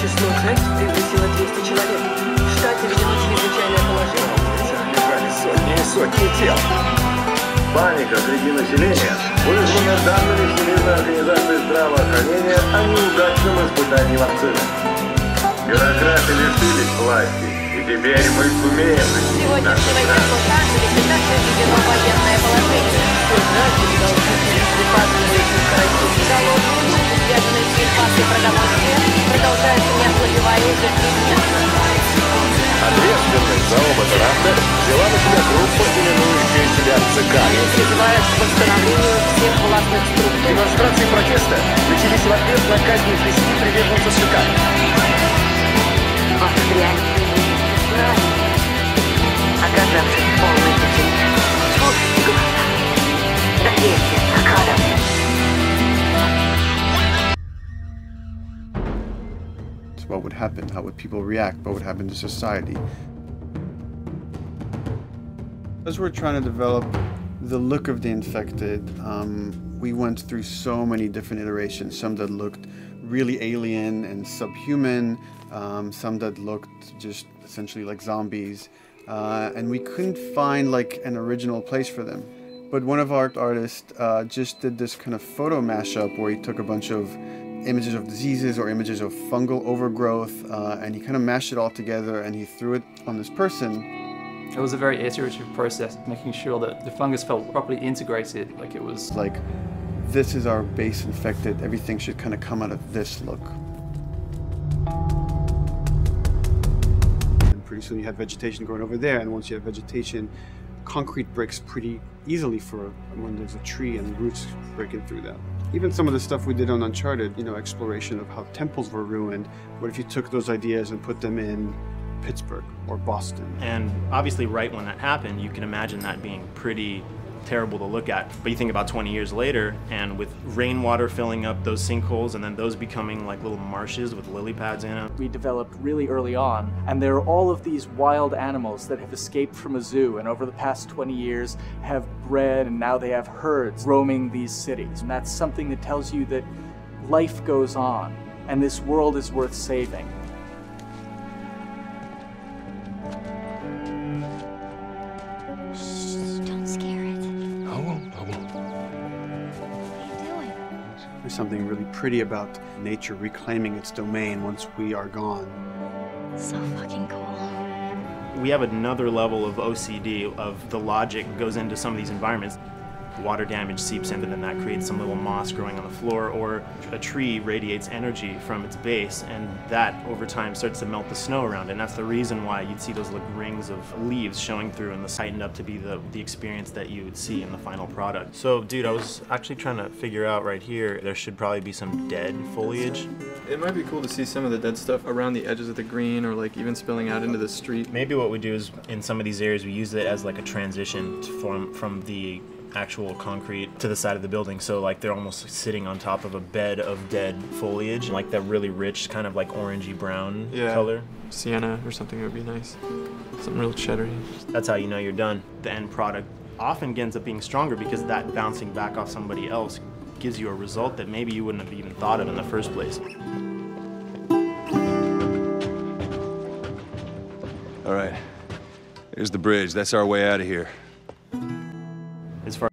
Число жертв превысило 200 человек. В штате введено чрезвычайное положение. Лежали сотни и сотни тел. Паника среди населения вызвана данными Всемирной организации здравоохранения о неудачном испытании вакцины. Бюрократы лишились власти, и теперь мы сумеем защитить Сегодняшнего дня в Лос-Анджелесе также введено военное положение. Все жертвы должны быть припасывающим карантин. Голодные люди, связанные с инфарктом и продовольствием, продолжаются не ослабевая уже 3 дня. Ответственность за оба теракта взяла на себя группа, именующая себя ЦК. Они призывают к восстановлению всех властных структур. Демонстрации протеста начались в ответ на казнь 6 приверженцев ЦК. Австрия. Оказавшись в полной тишине, слушайте глаза. Доверьте закадам. What would happen? How would people react? What would happen to society? As we're trying to develop the look of the infected, we went through so many different iterations. Some that looked really alien and subhuman, some that looked just essentially like zombies, and we couldn't find like an original place for them. But one of our artists just did this kind of photo mashup where he took a bunch of images of diseases or images of fungal overgrowth, and he kind of mashed it all together and he threw it on this person. It was a very iterative process, making sure that the fungus felt properly integrated, like it was Like, this is our base infected, everything should kind of come out of this look. And pretty soon you had vegetation growing over there, and once you have vegetation, concrete breaks pretty easily for when there's a tree and roots breaking through that. Even some of the stuff we did on Uncharted, you know, exploration of how temples were ruined, what if you took those ideas and put them in Pittsburgh or Boston? And obviously right when that happened, you can imagine that being pretty terrible to look at. But you think about 20 years later, and with rainwater filling up those sinkholes and then those becoming like little marshes with lily pads in them. We developed really early on, and there are all of these wild animals that have escaped from a zoo and over the past 20 years have bred, and now they have herds roaming these cities. And that's something that tells you that life goes on and this world is worth saving. There's something really pretty about nature reclaiming its domain once we are gone. So fucking cool. We have another level of OCD, of the logic goes into some of these environments. Water damage seeps in, and then that creates some little moss growing on the floor, or a tree radiates energy from its base, and that over time starts to melt the snow around, and that's the reason why you'd see those like rings of leaves showing through and tightened up to be the experience that you would see in the final product. So dude, I was actually trying to figure out right here, there should probably be some dead foliage. It might be cool to see some of the dead stuff around the edges of the green, or like even spilling out into the street. Maybe what we do is in some of these areas we use it as like a transition to form from the actual concrete to the side of the building, so like they're almost sitting on top of a bed of dead foliage, like that really rich kind of like orangey brown color. Sienna or something would be nice. Something real cheddary. That's how you know you're done. The end product often ends up being stronger because that bouncing back off somebody else gives you a result that maybe you wouldn't have even thought of in the first place. All right, here's the bridge. That's our way out of here. As far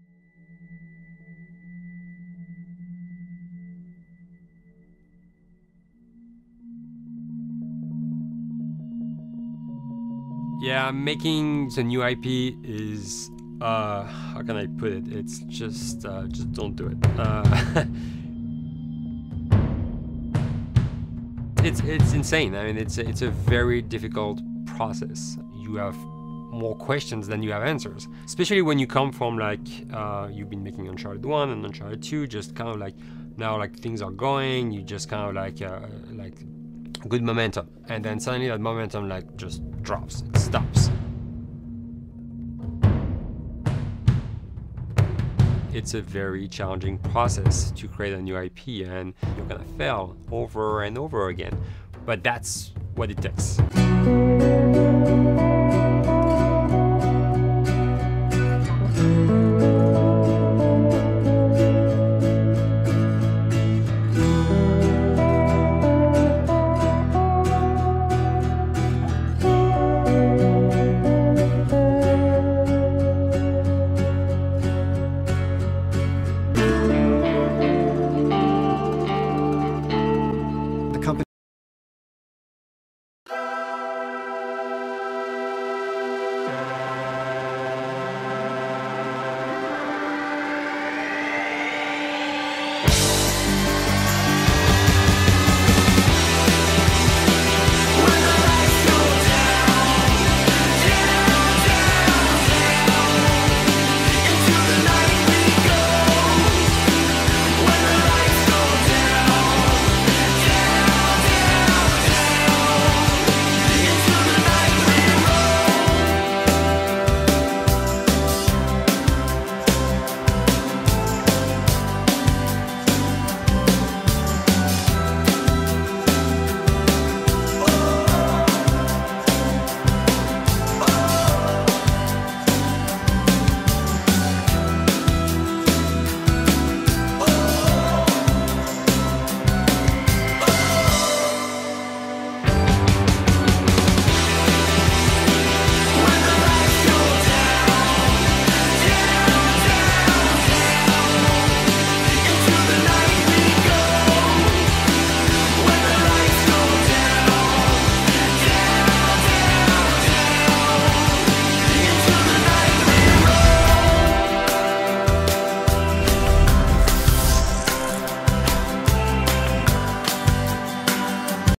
Yeah, making the new IP is, how can I put it? It's just don't do it. It's insane. I mean, it's a very difficult process. You have more questions than you have answers, especially when you come from like you've been making Uncharted 1 and Uncharted 2, just kind of like now like things are going, you just kind of like good momentum, and then suddenly that momentum like just drops, it stops. It's a very challenging process to create a new IP, and you're gonna fail over and over again, but that's what it takes.